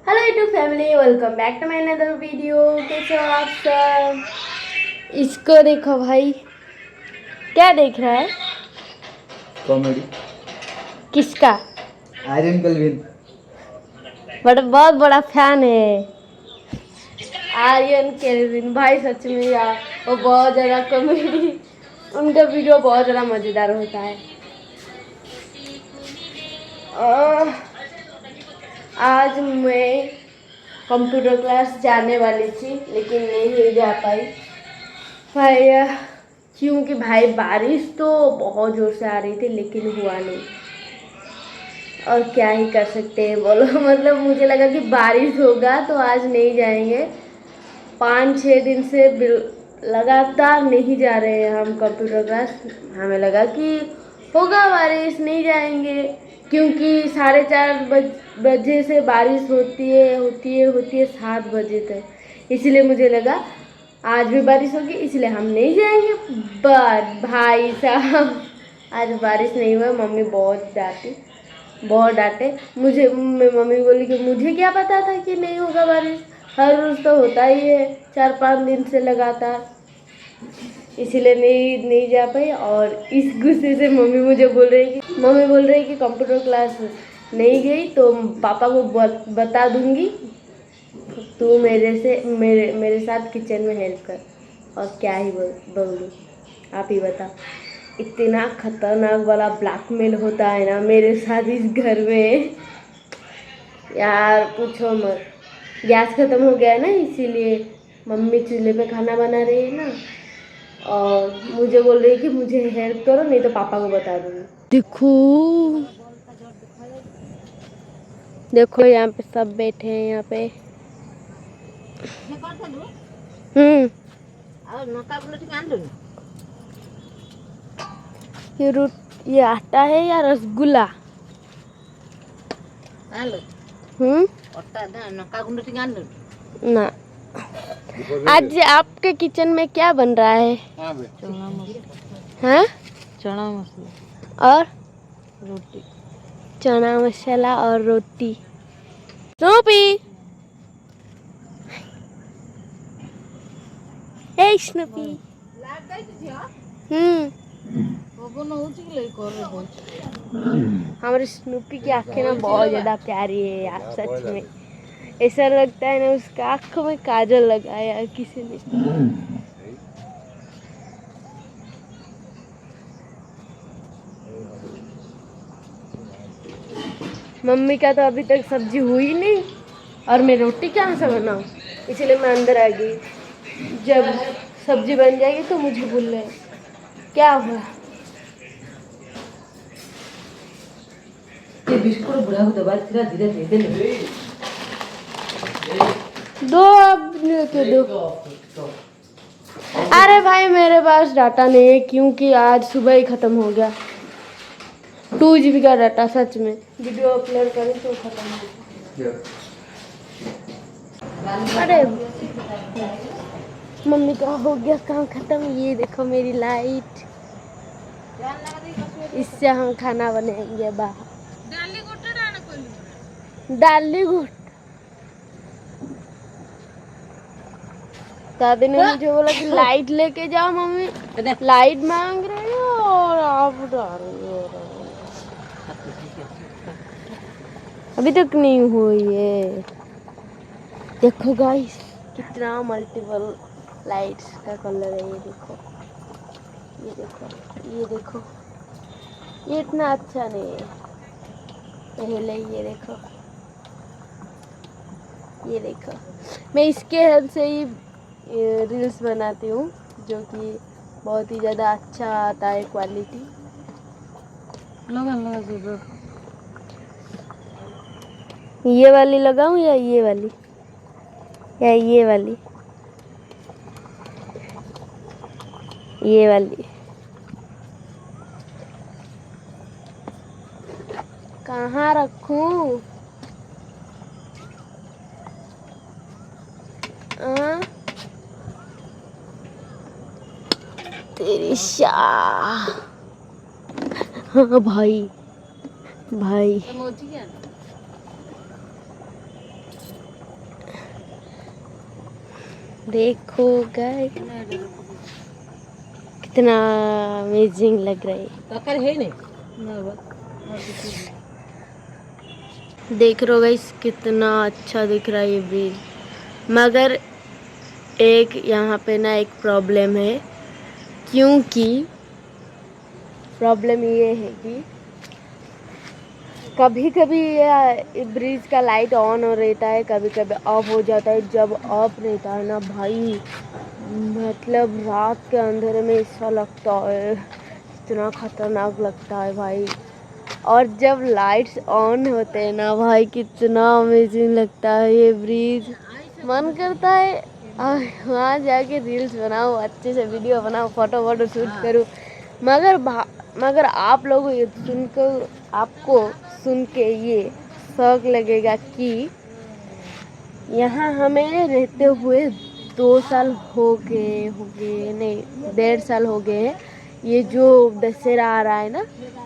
Hello YouTube family, welcome back to my another video. कैसे हो आप सब? इसको देखो भाई, क्या देख रहा है? कॉमेडी। किसका? आर्यन कलविन। बट बहुत बड़ा फैन है आर्यन केल्विन भाई, सच में यार वो बहुत ज़्यादा कॉमेडी, उनका वीडियो बहुत ज़्यादा मज़ेदार होता है। आज मैं कंप्यूटर क्लास जाने वाली थी लेकिन नहीं जा पाई भाई, क्योंकि भाई बारिश तो बहुत ज़ोर से आ रही थी लेकिन हुआ नहीं। और क्या ही कर सकते हैं बोलो मतलब मुझे लगा कि बारिश होगा तो आज नहीं जाएंगे। 5-6 दिन से लगातार नहीं जा रहे हैं हम कंप्यूटर क्लास। हमें लगा कि होगा बारिश, नहीं जाएंगे, क्योंकि 4:30 बजे से बारिश होती है 7 बजे तक। इसलिए मुझे लगा आज भी बारिश होगी इसलिए हम नहीं जाएंगे। बट भाई साहब आज बारिश नहीं हुआ। मम्मी बहुत डांटे मुझे। मम्मी बोली कि मुझे क्या पता था कि नहीं होगा बारिश, हर रोज तो होता ही है 4-5 दिन से लगातार। इसीलिए नहीं जा पाई। और इस गुस्से से मम्मी बोल रही कि कंप्यूटर क्लास नहीं गई तो पापा को बता दूंगी, तू मेरे साथ किचन में हेल्प कर। और क्या ही बोलूँ, आप ही बताओ। इतना खतरनाक वाला ब्लैकमेल होता है ना मेरे साथ इस घर में, यार पूछो मत। गैस खत्म हो गया है ना, इसीलिए मम्मी चूल्हे पे खाना बना रही है ना, और मुझे बोल रही है कि मुझे हेल्प करो नहीं तो पापा को बता दूंगी। देखो यहाँ पे सब बैठे हैं यहाँ पे। ये आटा है या रसगुल्ला? ना। आज आपके किचन में क्या बन रहा है? हाँ, चना मसाला और रोटी। चना मसाला और रोटी। स्नूपी, हे स्नूपी। हमारे स्नूपी की आंखें ना बहुत ज्यादा प्यारी है यार, सच में ऐसा लगता है ना उसका आंखों में काजल लगाया है किसी ने। मम्मी का तो अभी तक सब्जी हुई नहीं और मैं रोटी कहाँ से बनाऊँ, इसलिए मैं अंदर आ गई। जब सब्जी बन जाएगी तो मुझे बोल रहे क्या हुआ। ये बिस्कुट बुढ़ा को दबा धीरे धीरे दे दे। दो अब लेके दो। अरे भाई मेरे पास डाटा नहीं है क्योंकि आज सुबह ही खत्म हो गया। 2 GB का डाटा, सच में वीडियो अपलोड करें तो खत्म हो गया। अरे मम्मी का हो गया काम खत्म। ये देखो मेरी लाइट, इससे हम खाना बनाएंगे बाहर। डाली गुट दादी ने मुझे बोला कि लाइट लेके जाओ। मम्मी लाइट मांग रही हो और आप डाल रही हो। अभी तक नहीं हुई है। देखो गाइस कितना मल्टीपल लाइट्स का कलर है। ये देखो, ये देखो, ये देखो, ये इतना अच्छा नहीं है पहले। ये देखो, ये देखो, मैं इसके हेल्प से ही रील्स बनाती हूँ जो कि बहुत ही ज़्यादा अच्छा आता है क्वालिटी। लगा ये वाली लगाऊं या ये वाली या ये वाली? ये वाली कहाँ रखूं? तेरी शाह। हाँ भाई, भाई देखो गाइस कितना अमेजिंग लग रहा है। तकर है नहीं देख रहे हो गाइस कितना अच्छा दिख रहा है ये ब्रिज। मगर एक यहाँ पे ना एक प्रॉब्लम है, क्योंकि प्रॉब्लम ये है कि कभी कभी ये ब्रिज का लाइट ऑन हो रहता है, कभी कभी ऑफ हो जाता है। जब ऑफ रहता है ना भाई, मतलब रात के अंधेरे में ऐसा लगता है, इतना खतरनाक लगता है भाई। और जब लाइट्स ऑन होते हैं ना भाई, कितना अमेजिंग लगता है ये ब्रिज। मन करता है वहाँ जाके रील्स बनाऊँ, अच्छे से वीडियो बनाऊँ, फोटो शूट करूँ। मगर आप लोगों ये सुनकर, आपको सुन के ये शौक लगेगा कि यहाँ हमें रहते हुए 2 साल हो गए नहीं 1.5 साल हो गए हैं। ये जो दशहरा आ रहा है ना,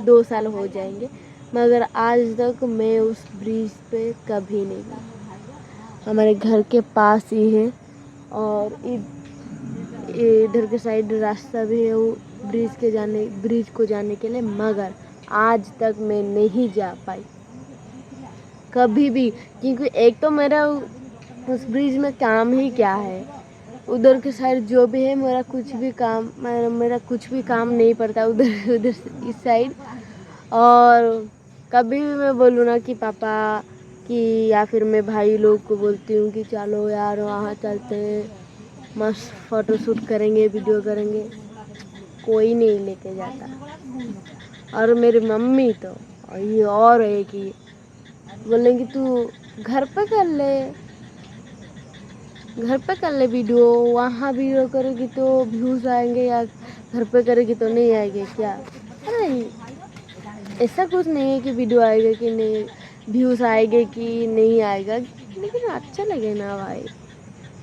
2 साल हो जाएंगे, मगर आज तक मैं उस ब्रिज पे कभी नहीं गई। हमारे घर के पास ही है और इधर के साइड रास्ता भी है वो ब्रिज को जाने के लिए, मगर आज तक मैं नहीं जा पाई कभी भी। क्योंकि एक तो मेरा उस ब्रिज में काम ही क्या है, उधर के साइड जो भी है मेरा कुछ भी काम नहीं पड़ता उधर इस साइड। और कभी भी मैं बोलूँ ना कि पापा कि या फिर मैं भाई लोग को बोलती हूँ कि चलो यार वहाँ चलते हैं, मस्त फ़ोटो शूट करेंगे, वीडियो करेंगे, कोई नहीं लेके जाता। और मेरी मम्मी तो ये और है कि बोलेंगी तू घर पे कर ले वीडियो, वहाँ वीडियो करेगी तो व्यूज़ आएंगे, या घर पे करेगी तो नहीं आएंगे क्या? अरे ऐसा कुछ नहीं है कि वीडियो आएगा कि नहीं, व्यूज़ आएंगे कि नहीं आएगा, लेकिन अच्छा लगे ना भाई।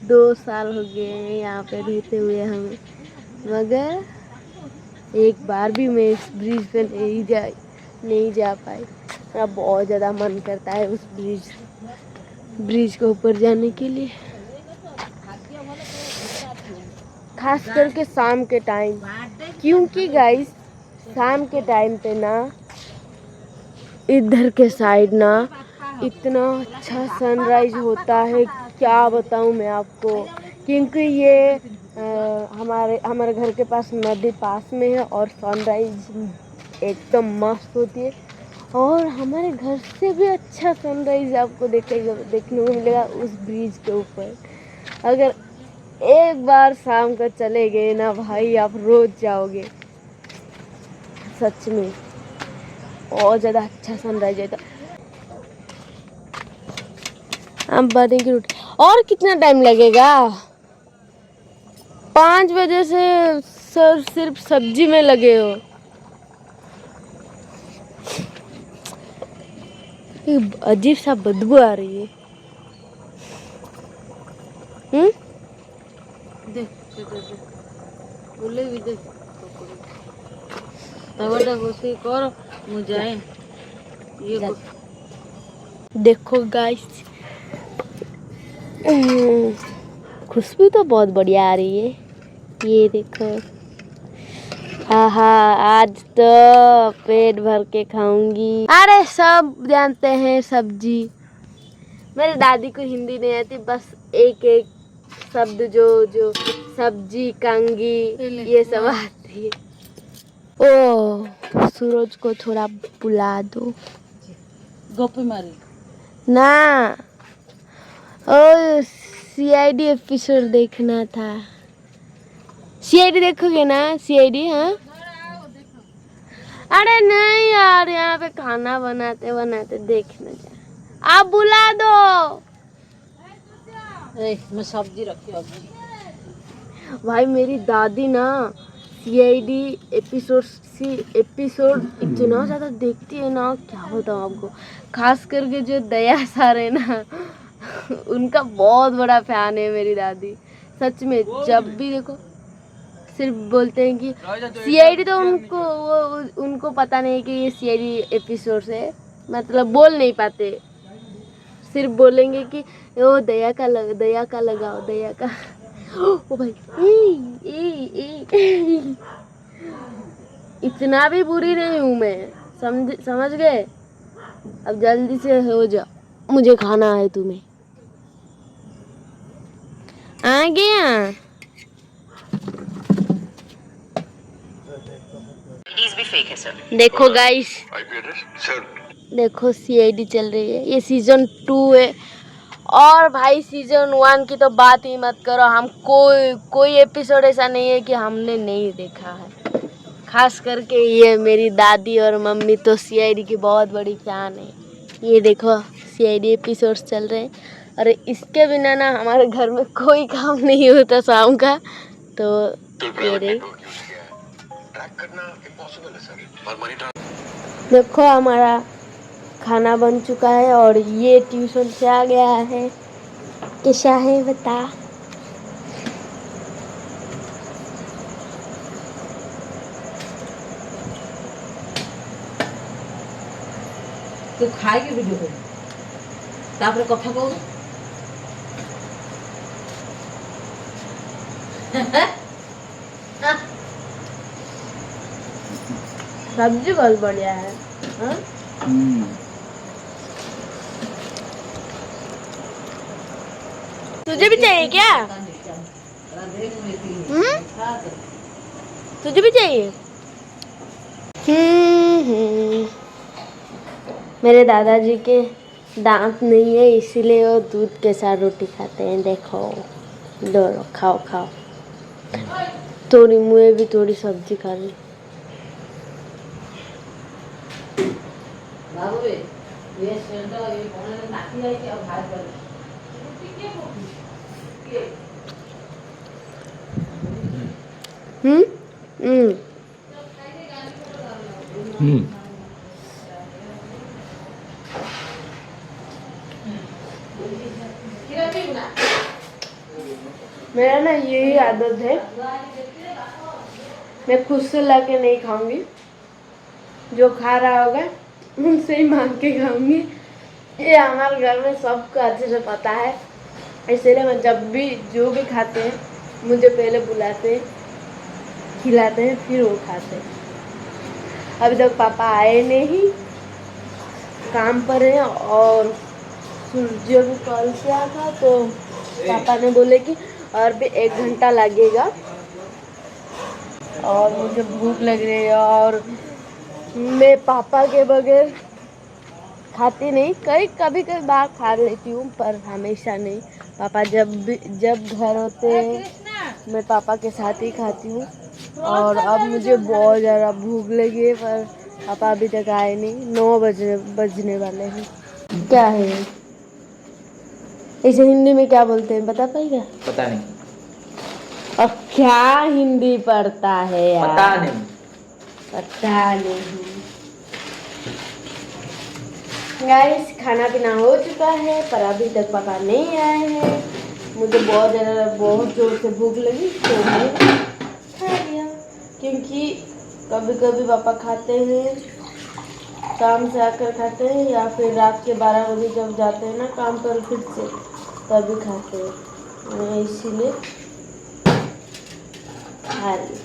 2 साल हो गए यहाँ पे रहते हुए हमें, मगर एक बार भी मैं इस ब्रिज पे नहीं जा पाई। मेरा बहुत ज़्यादा मन करता है उस ब्रिज के ऊपर जाने के लिए, खास करके शाम के टाइम। क्योंकि गाइस शाम के टाइम पे ना इधर के साइड ना इतना अच्छा सनराइज होता है, क्या बताऊं मैं आपको। क्योंकि ये हमारे घर के पास नदी पास में है और सनराइज एकदम मस्त होती है। और हमारे घर से भी अच्छा सनराइज आपको देखने को मिलेगा उस ब्रिज के ऊपर। अगर एक बार शाम को चले गए ना भाई, आप रोज जाओगे, सच में बहुत ज़्यादा अच्छा सनराइज है। हम बातें की रोटी और कितना टाइम लगेगा? 5 बजे से सर सिर्फ सब्जी में लगे हो। अजीब सा बदबू आ रही है। देख बोले भी देख तबटा घुसी कर मुझे ये देखो गाइस, खुशबू तो बहुत बढ़िया आ रही है। ये देखो, आहा आज तो पेट भर के खाऊंगी। अरे सब जानते हैं सब्जी, मेरी दादी को हिंदी नहीं आती, बस एक एक शब्द जो सब्जी, कंगी, ये सब आती है। ओ सूरज को थोड़ा बुला दो गोपी मारी ना, ओ सीआईडी एपिसोड देखना था। सीआईडी देखोगे ना? सीआईडी, हाँ। अरे नहीं यार, यहाँ पे खाना बनाते बनाते देखना जा, आप बुला दो। मैं सब्जी रखी अभी। भाई मेरी दादी ना सीआईडी एपिसोड इतना ज़्यादा देखती है ना, क्या बताऊँ आपको। खास करके जो दया सर है ना उनका बहुत बड़ा फैन है मेरी दादी। सच में जब भी देखो सिर्फ बोलते हैं कि सीआईडी, तो उनको पता नहीं कि ये सीआईडी एपिसोड है, मतलब बोल नहीं पाते, सिर्फ बोलेंगे कि वो दया का लगाओ, दया का। ओ भाई, ए। इतना भी बुरी नहीं हूँ मैं, समझ गए। अब जल्दी से हो जाओ, मुझे खाना है तुम्हें। आ गया। देखो गाइस, देखो सीआईडी चल रही है, ये सीजन 2 है। और भाई सीजन 1 की तो बात ही मत करो, हम कोई एपिसोड ऐसा नहीं है कि हमने नहीं देखा है। खास करके ये मेरी दादी और मम्मी तो सीआईडी की बहुत बड़ी फैन है। ये देखो सीआईडी एपिसोड्स चल रहे हैं, और इसके बिना ना हमारे घर में कोई काम नहीं होता शाम का। तो ये देखो हमारा खाना बन चुका है, और ये ट्यूशन से आ गया है। कैसा है बता। तू खाएगी वीडियो को तापर कथा कहू सब्जी बहुत बढ़िया है। हाँ? तुझे भी चाहिए क्या? तुझे भी चाहिए? मेरे दादाजी के दांत नहीं है, इसीलिए वो दूध के साथ रोटी खाते हैं। देखो दोनों खाओ खाओ। थोड़ी मुझे भी थोड़ी सब्जी खा ली। बाबू ये सेंटर ये कोने में नाकी जाए कि अब भात बने मेरा ना यही आदत है, मैं खुद से लाके नहीं खाऊंगी, जो खा रहा होगा उनसे ही मांग के खाऊंगी। ये हमारे घर में सबको अच्छे से पता है, इसलिए मैं जब भी जो भी खाते हैं मुझे पहले बुलाते हैं, खिलाते हैं, फिर वो खाते हैं। अभी तक पापा आए नहीं, काम पर हैं, और सूर्य भी कल से आया था, तो पापा ने बोले कि और भी 1 घंटा लगेगा, और मुझे भूख लग रही है, और मैं पापा के बगैर खाती नहीं। कभी बार खा लेती हूँ, पर हमेशा नहीं। पापा जब घर होते हैं मैं पापा के साथ ही खाती हूँ। और अब मुझे बहुत ज़्यादा भूख लगी है, पर पापा अभी तक आए नहीं। 9 बजने वाले हैं। क्या है इसे हिंदी में क्या बोलते हैं, बता पाएगा? पता नहीं। और क्या हिंदी पढ़ता है यार? पता नहीं। पता नहीं। गाइस खाना पीना हो चुका है, पर अभी तक पापा नहीं आए हैं। मुझे बहुत जोर से भूख लगी, तो मैं खा लिया। क्योंकि कभी कभी पापा खाते हैं, काम से आकर खाते हैं, या फिर रात के 12 बजे जब जाते हैं ना काम पर फिर से, तभी खाते हैं। मैं इसीलिए खा लिया।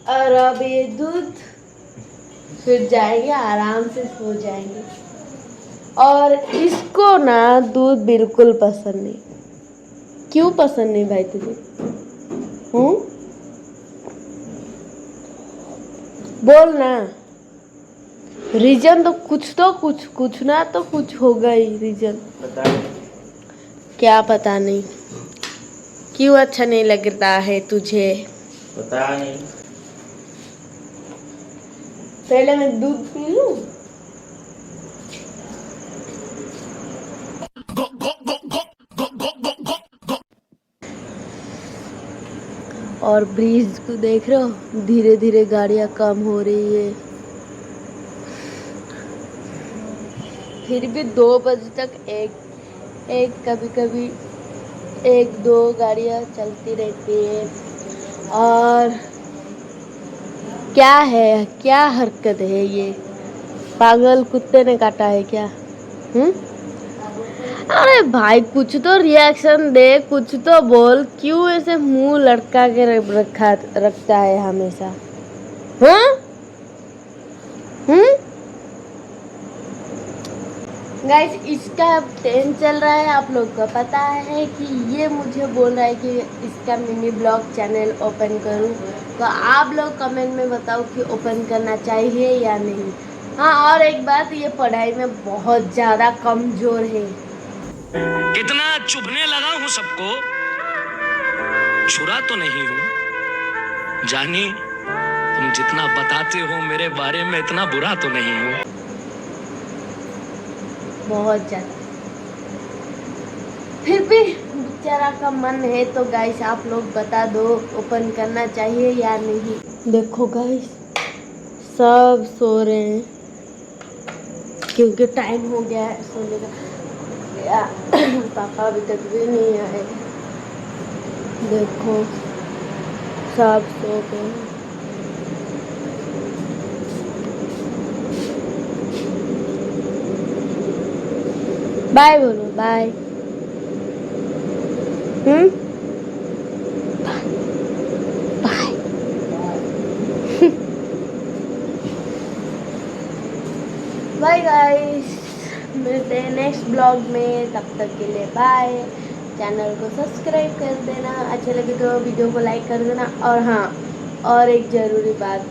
और अब ये दूध फिर जाएंगे, आराम से सो जाएंगे। और इसको ना दूध बिल्कुल पसंद नहीं। क्यों पसंद नहीं भाई तुझे? बोल ना। रीजन तो कुछ ना तो कुछ होगा ही रीजन। पता नहीं। क्या पता नहीं? क्यों अच्छा नहीं लगता है तुझे? पता नहीं। पहले मैं दूध पी लूं। और ब्रिज को देख रहे हो, धीरे धीरे गाड़ियां कम हो रही है। फिर भी 2 बजे तक एक कभी कभी 1-2 गाड़ियां चलती रहती है। और क्या हरकत है ये? पागल कुत्ते ने काटा है क्या? अरे भाई कुछ तो रिएक्शन दे, कुछ तो बोल, क्यों ऐसे मुंह लटका के रखता है हमेशा? हाँ? गाइस इसका ट्रेंड चल रहा है, आप लोग को पता है कि ये मुझे बोल रहा है कि इसका मिनी ब्लॉग चैनल ओपन करूं, तो आप लोग कमेंट में बताओ कि ओपन करना चाहिए या नहीं। हाँ, और एक बात, ये पढ़ाई में बहुत ज़्यादा कमज़ोर है। इतना चुभने लगा हूं सबको, छुरा तो नहीं हूं। जानी तुम जितना बताते हो मेरे बारे में, इतना बुरा तो नहीं हूं। बहुत ज़्यादा, फिर भी बेचारा का मन है, तो गाइस आप लोग बता दो ओपन करना चाहिए या नहीं। देखो गाइस सब सो रहे हैं क्योंकि टाइम हो गया है सोने का। पापा अभी तक भी नहीं आए। देखो सब सो गए। बाय बोलो, बाय। बाय। बाय गाइस, मिलते हैं नेक्स्ट ब्लॉग में, तब तक के लिए बाय। चैनल को सब्सक्राइब कर देना, अच्छा लगे तो वीडियो को लाइक कर देना। और हाँ, और एक ज़रूरी बात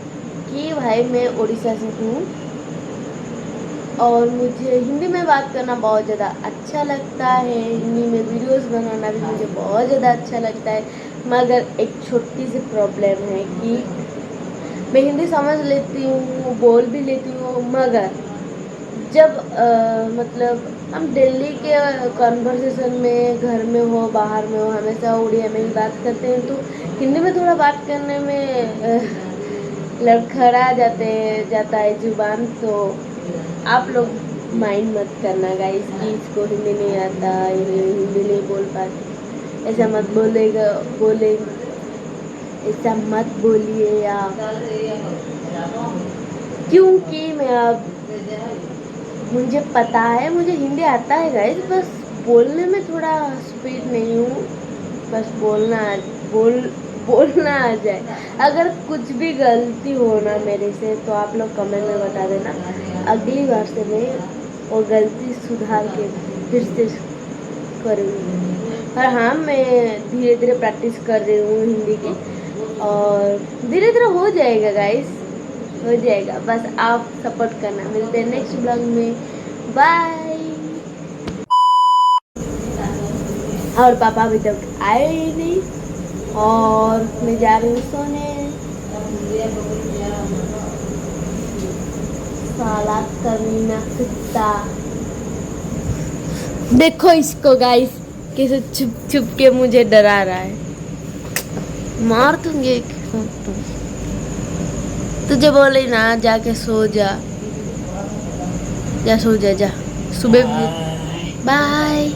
कि भाई मैं उड़ीसा से हूँ और मुझे हिंदी में बात करना बहुत ज़्यादा अच्छा लगता है, हिंदी में वीडियोस बनाना भी मुझे बहुत ज़्यादा अच्छा लगता है। मगर एक छोटी सी प्रॉब्लम है कि मैं हिंदी समझ लेती हूँ, बोल भी लेती हूँ, मगर जब मतलब हम दिल्ली के कन्वर्सेशन में, घर में हो बाहर में हो, हमेशा उड़िया में ही बात करते हैं, तो हिंदी में थोड़ा बात करने में लड़खड़ा जाता है जुबान। तो आप लोग माइंड मत करना गाइस कि इसको हिंदी नहीं आता, ये हिंदी नहीं बोल पाती, ऐसा मत बोले, ऐसा मत बोलिए या, क्योंकि मैं अब मुझे पता है, मुझे हिंदी आता है गाइस, बस बोलने में थोड़ा स्पीड नहीं हूँ, बस बोलना आ जाए। अगर कुछ भी गलती हो ना मेरे से तो आप लोग कमेंट में बता देना, अगली बार से मैं वो गलती सुधार के फिर से करूँगी। और हाँ, मैं धीरे धीरे प्रैक्टिस कर रही हूँ हिंदी की, और धीरे धीरे हो जाएगा गाइस, हो जाएगा, बस आप सपोर्ट करना। मिलते हैं नेक्स्ट ब्लॉग में, बाय। और पापा अभी तक आए ही नहीं और मैं जा रही हूँ सोने। साला कमीना कुत्ता, देखो इसको गाइस कैसे छुप छुप के मुझे डरा रहा है। मार दूंगी तुझे, बोले ना जाके सो जा, जा सो जा, जा सुबह। बाय।